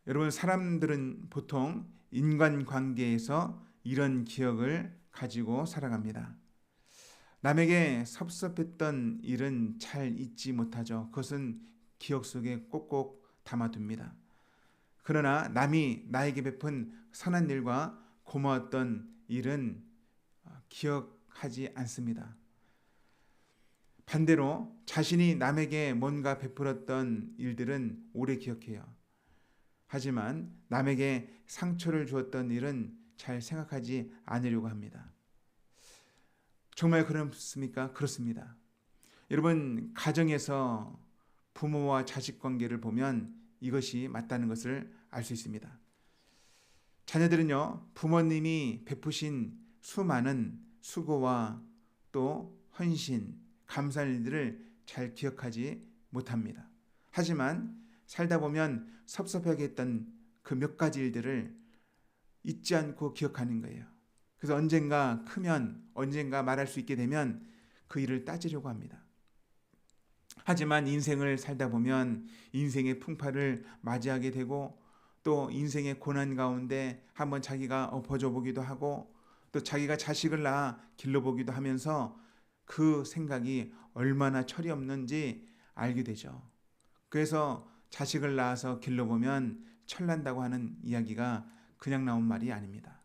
여러분, 사람들은 보통 인간관계에서 이런 기억을 가지고 살아갑니다. 남에게 섭섭했던 일은 잘 잊지 못하죠. 그것은 기억 속에 꼭꼭 담아둡니다. 그러나 남이 나에게 베푼 선한 일과 고마웠던 일은 기억하지 않습니다. 반대로 자신이 남에게 뭔가 베풀었던 일들은 오래 기억해요. 하지만 남에게 상처를 주었던 일은 잘 생각하지 않으려고 합니다. 정말 그렇습니까? 그렇습니다. 여러분, 가정에서 부모와 자식 관계를 보면 이것이 맞다는 것을 알 수 있습니다. 자녀들은요, 부모님이 베푸신 수많은 수고와 또 헌신, 감사한 일들을 잘 기억하지 못합니다. 하지만 살다 보면 섭섭하게 했던 그 몇 가지 일들을 잊지 않고 기억하는 거예요. 그래서 언젠가 크면, 언젠가 말할 수 있게 되면 그 일을 따지려고 합니다. 하지만 인생을 살다 보면 인생의 풍파를 맞이하게 되고 또 인생의 고난 가운데 한번 자기가 엎어져 보기도 하고 또 자기가 자식을 낳아 길러보기도 하면서 그 생각이 얼마나 철이 없는지 알게 되죠. 그래서 자식을 낳아서 길러보면 철난다고 하는 이야기가 그냥 나온 말이 아닙니다.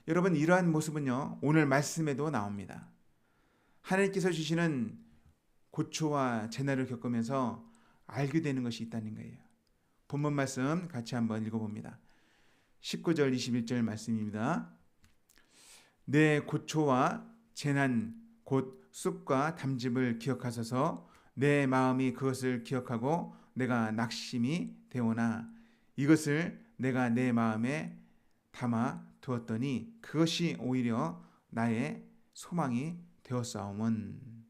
여러분, 이러한 모습은요, 오늘 말씀에도 나옵니다. 하나님께서 주시는 고초와 재난을 겪으면서 알게 되는 것이 있다는 거예요. 본문 말씀 같이 한번 읽어봅니다. 19절 21절 말씀입니다. 내 고초와 재난 곧 쑥과 담즙을 기억하소서. 내 마음이 그것을 기억하고 내가 낙심이 되오나 이것을 내가 내 마음에 담아 두었더니 그것이 오히려 나의 소망이 되었사오문.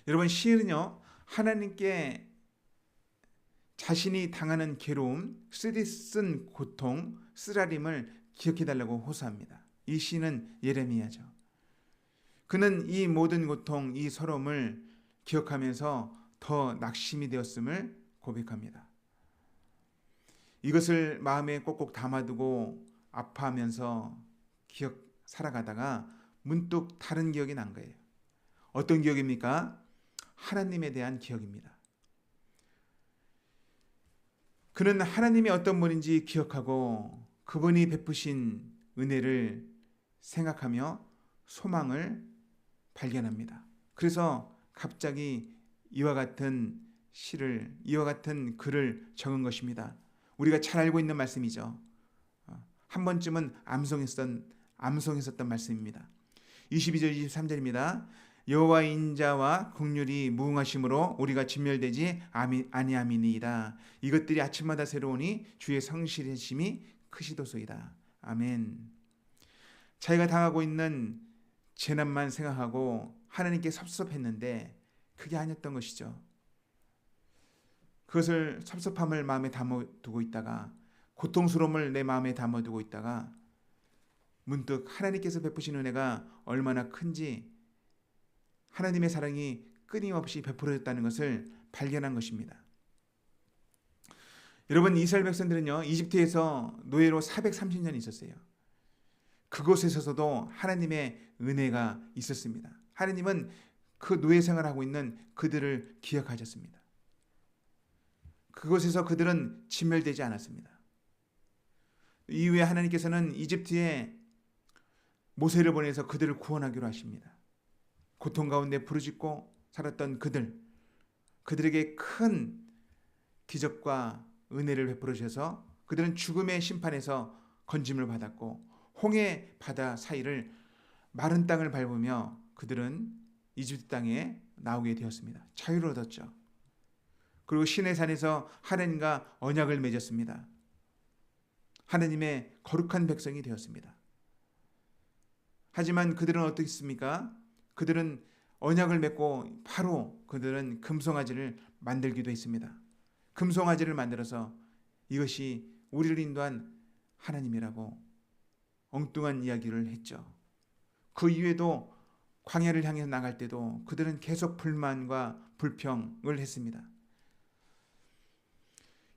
여러분, 시인은요, 하나님께 자신이 당하는 괴로움, 쓰디쓴 고통, 쓰라림을 기억해달라고 호소합니다. 이 시인은 예레미야죠. 그는 이 모든 고통, 이 서러움을 기억하면서 더 낙심이 되었음을 고백합니다. 이것을 마음에 꼭꼭 담아두고 아파하면서 살아가다가 문득 다른 기억이 난 거예요. 어떤 기억입니까? 하나님에 대한 기억입니다. 그는 하나님이 어떤 분인지 기억하고 그분이 베푸신 은혜를 생각하며 소망을 발견합니다. 그래서 갑자기 이와 같은 글을 적은 것입니다. 우리가 잘 알고 있는 말씀이죠. 한 번쯤은 암송했었던 말씀입니다. 22절 23절입니다. 여호와의 인자와 긍휼이 무궁하심으로 우리가 진멸되지 아니함이니이다. 이것들이 아침마다 새로우니 주의 성실하심이 크시도소이다. 아멘. 자기가 당하고 있는 재난만 생각하고 하나님께 섭섭했는데 그게 아니었던 것이죠. 그것을 섭섭함을 마음에 담아두고 있다가 고통스러움을 내 마음에 담아두고 있다가 문득 하나님께서 베푸신 은혜가 얼마나 큰지 하나님의 사랑이 끊임없이 베풀어졌다는 것을 발견한 것입니다. 여러분, 이스라엘 백성들은요, 이집트에서 노예로 430년 있었어요. 그곳에서도 하나님의 은혜가 있었습니다. 하나님은 그 노예 생활하고 있는 그들을 기억하셨습니다. 그곳에서 그들은 진멸되지 않았습니다. 이후에 하나님께서는 이집트에 모세를 보내서 그들을 구원하기로 하십니다. 고통 가운데 부르짖고 살았던 그들에게 큰 기적과 은혜를 베풀어 주셔서 그들은 죽음의 심판에서 건짐을 받았고 홍해 바다 사이를 마른 땅을 밟으며 그들은 이집트 땅에 나오게 되었습니다. 자유를 얻었죠. 그리고 시내산에서 하나님과 언약을 맺었습니다. 하나님의 거룩한 백성이 되었습니다. 하지만 그들은 어떻습니까? 그들은 언약을 맺고 바로 그들은 금송아지를 만들기도 했습니다. 금송아지를 만들어서 이것이 우리를 인도한 하나님이라고 엉뚱한 이야기를 했죠. 그 이후에도 광야를 향해 나갈 때도 그들은 계속 불만과 불평을 했습니다.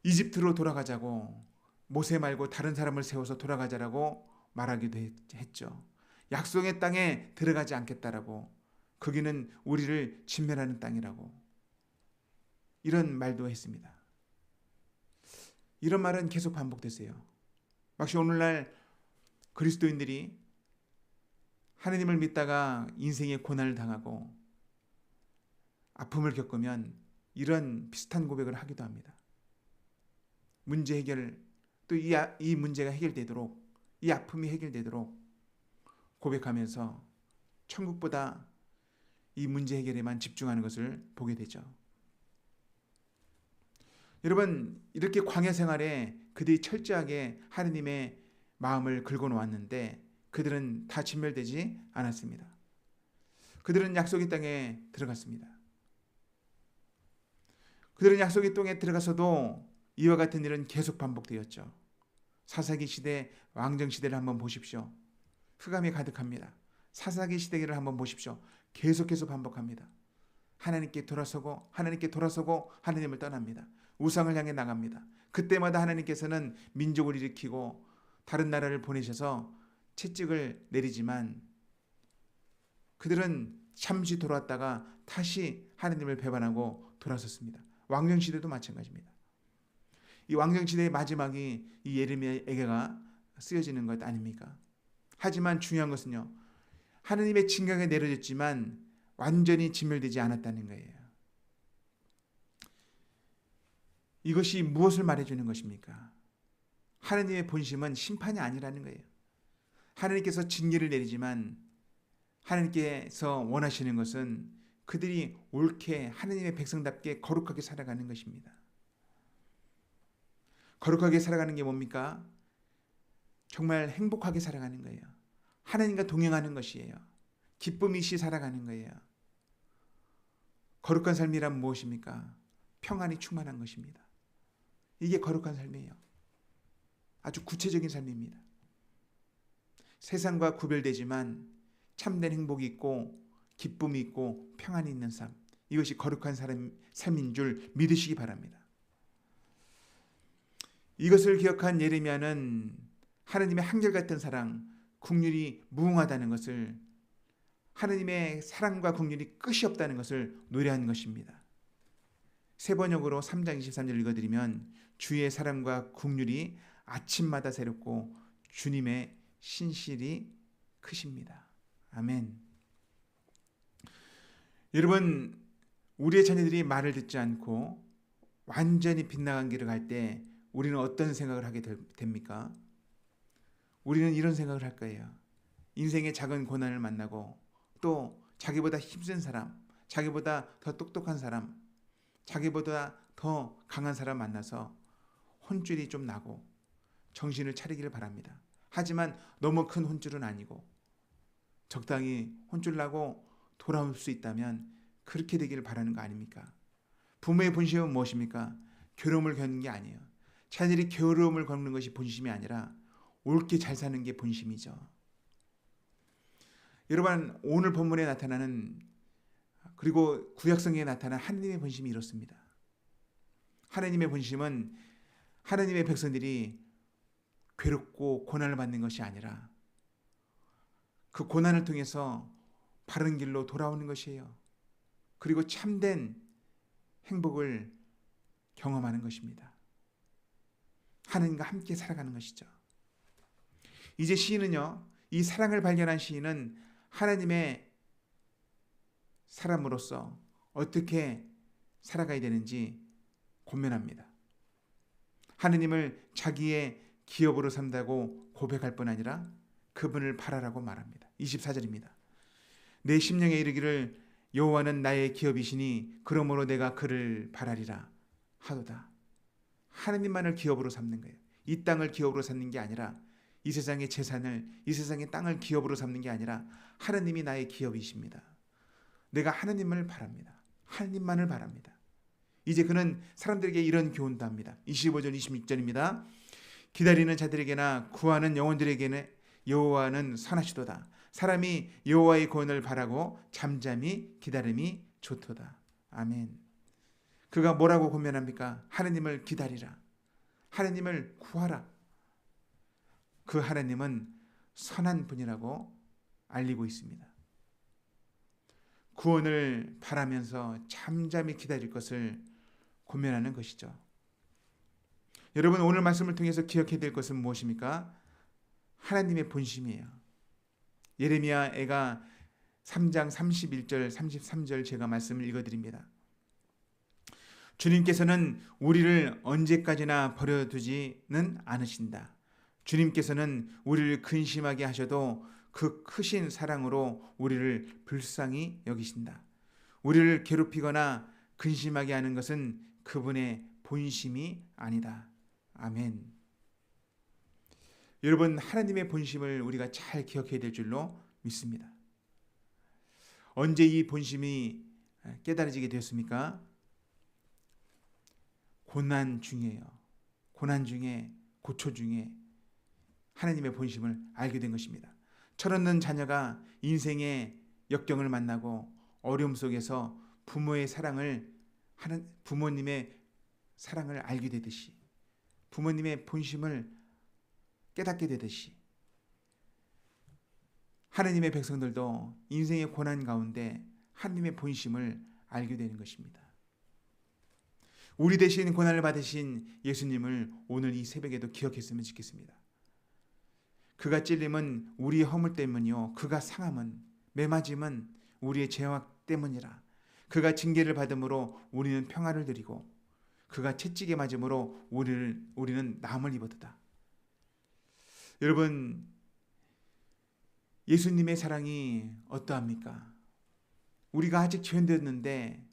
이집트로 돌아가자고, 모세 말고 다른 사람을 세워서 돌아가자라고 말하기도 했죠. 약속의 땅에 들어가지 않겠다라고, 거기는 우리를 진멸하는 땅이라고, 이런 말도 했습니다. 이런 말은 계속 반복되세요. 마치 오늘날 그리스도인들이 하나님을 믿다가 인생의 고난을 당하고 아픔을 겪으면 이런 비슷한 고백을 하기도 합니다. 문제 해결, 또 이 문제가 해결되도록, 이 아픔이 해결되도록 고백하면서 천국보다 이 문제 해결에만 집중하는 것을 보게 되죠. 여러분, 이렇게 광야 생활에 그들이 철저하게 하느님의 마음을 긁어놓았는데 그들은 다 진멸되지 않았습니다. 그들은 약속의 땅에 들어갔습니다. 그들은 약속의 땅에 들어가서도 이와 같은 일은 계속 반복되었죠. 사사기 시대, 왕정 시대를 한번 보십시오. 흑암이 가득합니다. 사사기 시대를 한번 보십시오. 계속해서 반복합니다. 하나님께 돌아서고 하나님을 떠납니다. 우상을 향해 나갑니다. 그때마다 하나님께서는 민족을 일으키고 다른 나라를 보내셔서 채찍을 내리지만 그들은 잠시 돌아왔다가 다시 하나님을 배반하고 돌아섰습니다. 왕정시대도 마찬가지입니다. 이 왕정시대의 마지막이 이 예레미야에게가 쓰여지는 것 아닙니까? 하지만 중요한 것은요, 하나님의 징계가 내려졌지만 완전히 진멸되지 않았다는 거예요. 이것이 무엇을 말해주는 것입니까? 하나님의 본심은 심판이 아니라는 거예요. 하나님께서 징계를 내리지만 하나님께서 원하시는 것은 그들이 옳게 하나님의 백성답게 거룩하게 살아가는 것입니다. 거룩하게 살아가는 게 뭡니까? 정말 행복하게 살아가는 거예요. 하나님과 동행하는 것이에요. 기쁨 있이 살아가는 거예요. 거룩한 삶이란 무엇입니까? 평안이 충만한 것입니다. 이게 거룩한 삶이에요. 아주 구체적인 삶입니다. 세상과 구별되지만 참된 행복이 있고 기쁨이 있고 평안이 있는 삶, 이것이 거룩한 삶인 줄 믿으시기 바랍니다. 이것을 기억한 예레미야는 하나님의 한결같은 사랑, 긍휼이 무궁하다는 것을, 하나님의 사랑과 긍휼이 끝이 없다는 것을 노래한 것입니다. 세 번역으로 3장 23절 읽어드리면, 주의 사랑과 긍휼이 아침마다 새롭고 주님의 신실이 크십니다. 아멘. 여러분, 우리의 자녀들이 말을 듣지 않고 완전히 빗나간 길을 갈 때 우리는 어떤 생각을 하게 됩니까? 우리는 이런 생각을 할 거예요. 인생의 작은 고난을 만나고 또 자기보다 힘센 사람, 자기보다 더 똑똑한 사람, 자기보다 더 강한 사람 만나서 혼쭐이 좀 나고 정신을 차리기를 바랍니다. 하지만 너무 큰 혼쭐은 아니고 적당히 혼쭐 나고 돌아올 수 있다면 그렇게 되기를 바라는 거 아닙니까? 부모의 본심은 무엇입니까? 괴로움을 겪는 게 아니에요. 자녀들이 괴로움을 겪는 것이 본심이 아니라 옳게 잘 사는 게 본심이죠. 여러분, 오늘 본문에 나타나는, 그리고 구약성경에 나타난 하나님의 본심이 이렇습니다. 하나님의 본심은 하나님의 백성들이 괴롭고 고난을 받는 것이 아니라 그 고난을 통해서 바른 길로 돌아오는 것이에요. 그리고 참된 행복을 경험하는 것입니다. 하나님과 함께 살아가는 것이죠. 이제 시인은요, 이 사랑을 발견한 시인은 하나님의 사람으로서 어떻게 살아가야 되는지 고민합니다. 하나님을 자기의 기업으로 삼다고 고백할 뿐 아니라 그분을 바라라고 말합니다. 24절입니다. 내 심령에 이르기를 여호와는 나의 기업이시니 그러므로 내가 그를 바라리라 하도다. 하나님만을 기업으로 삼는 거예요. 이 땅을 기업으로 삼는 게 아니라, 이 세상의 재산을, 이 세상의 땅을 기업으로 삼는 게 아니라 하나님이 나의 기업이십니다. 내가 하나님을 바랍니다. 하나님만을 바랍니다. 이제 그는 사람들에게 이런 교훈도 합니다. 25절 26절입니다. 기다리는 자들에게나 구하는 영혼들에게는 여호와는 선하시도다. 사람이 여호와의 구원을 바라고 잠잠히 기다림이 좋도다. 아멘. 그가 뭐라고 고면합니까? 하나님을 기다리라. 하나님을 구하라. 그 하나님은 선한 분이라고 알리고 있습니다. 구원을 바라면서 잠잠히 기다릴 것을 고면하는 것이죠. 여러분, 오늘 말씀을 통해서 기억해야 될 것은 무엇입니까? 하나님의 본심이에요. 예레미야가 3장 31절 33절 제가 말씀을 읽어드립니다. 주님께서는 우리를 언제까지나 버려두지는 않으신다. 주님께서는 우리를 근심하게 하셔도 그 크신 사랑으로 우리를 불쌍히 여기신다. 우리를 괴롭히거나 근심하게 하는 것은 그분의 본심이 아니다. 아멘. 여러분, 하나님의 본심을 우리가 잘 기억해야 될 줄로 믿습니다. 언제 이 본심이 깨달아지게 되었습니까? 고난 중에요. 고난 중에, 고초 중에 하나님의 본심을 알게 된 것입니다. 철없는 자녀가 인생의 역경을 만나고 어려움 속에서 부모님의 사랑을 알게 되듯이, 부모님의 본심을 깨닫게 되듯이, 하나님의 백성들도 인생의 고난 가운데 하나님의 본심을 알게 되는 것입니다. 우리 대신 고난을 받으신 예수님을 오늘 이 새벽에도 기억했으면 좋겠습니다. 그가 찔림은 우리의 허물 때문이요, 그가 상함은, 매맞음은 우리의 죄악 때문이라. 그가 징계를 받음으로 우리는 평화를 누리고 그가 채찍에 맞음으로 우리는 남을 입었다. 여러분, 예수님의 사랑이 어떠합니까? 우리가 아직 죄인되었는데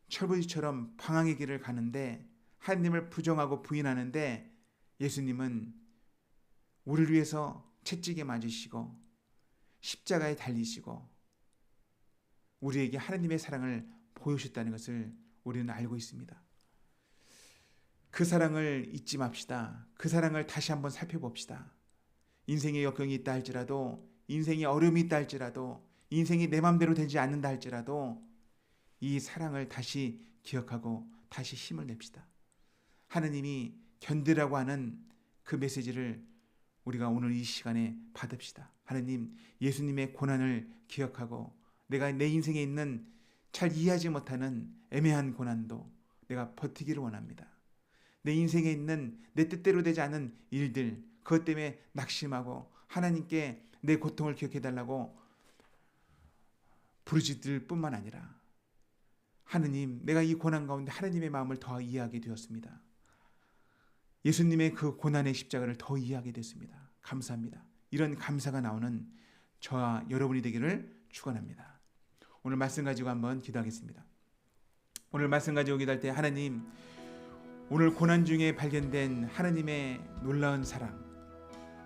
철부지처럼 방황의 길을 가는데, 하나님을 부정하고 부인하는데 예수님은 우리를 위해서 채찍에 맞으시고 십자가에 달리시고 우리에게 하나님의 사랑을 보여주셨다는 것을 우리는 알고 있습니다. 그 사랑을 잊지 맙시다. 그 사랑을 다시 한번 살펴봅시다. 인생의 역경이 있다 할지라도, 인생의 어려움이 있다 할지라도, 인생이 내 마음대로 되지 않는다 할지라도 이 사랑을 다시 기억하고 다시 힘을 냅시다. 하나님이 견디라고 하는 그 메시지를 우리가 오늘 이 시간에 받읍시다. 하나님, 예수님의 고난을 기억하고 내가 내 인생에 있는 잘 이해하지 못하는 애매한 고난도 내가 버티기를 원합니다. 내 인생에 있는 내 뜻대로 되지 않은 일들, 그것 때문에 낙심하고 하나님께 내 고통을 기억해달라고 부르짖을 뿐만 아니라, 하느님, 내가 이 고난 가운데 하나님의 마음을 더 이해하게 되었습니다. 예수님의 그 고난의 십자가를 더 이해하게 됐습니다. 감사합니다. 이런 감사가 나오는 저와 여러분이 되기를 축원합니다. 오늘 말씀 가지고 한번 기도하겠습니다. 오늘 말씀 가지고 기도할 때, 하나님, 오늘 고난 중에 발견된 하나님의 놀라운 사랑,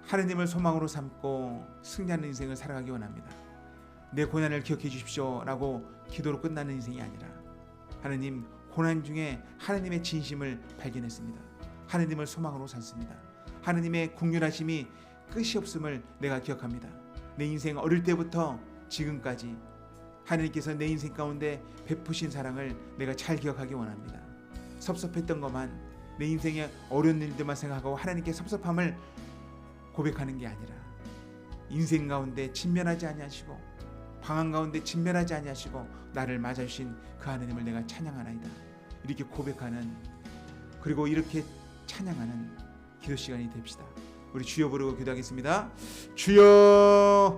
하나님을 소망으로 삼고 승리하는 인생을 살아가기 원합니다. 내 고난을 기억해 주십시오 라고 기도로 끝나는 인생이 아니라, 하나님, 고난 중에 하나님의 진심을 발견했습니다. 하나님을 소망으로 삼습니다. 하나님의 긍휼하심이 끝이 없음을 내가 기억합니다. 내 인생 어릴 때부터 지금까지 하나님께서 내 인생 가운데 베푸신 사랑을 내가 잘 기억하기 원합니다. 섭섭했던 것만, 내 인생의 어려운 일들만 생각하고 하나님께 섭섭함을 고백하는 게 아니라, 인생 가운데 진멸하지 아니하시고 방황 가운데 진멸하지 아니하시고 나를 맞아주신 그 하나님을 내가 찬양하나이다, 이렇게 고백하는, 그리고 이렇게 찬양하는 기도 시간이 됩시다. 우리 주여 부르고 기도하겠습니다. 주여.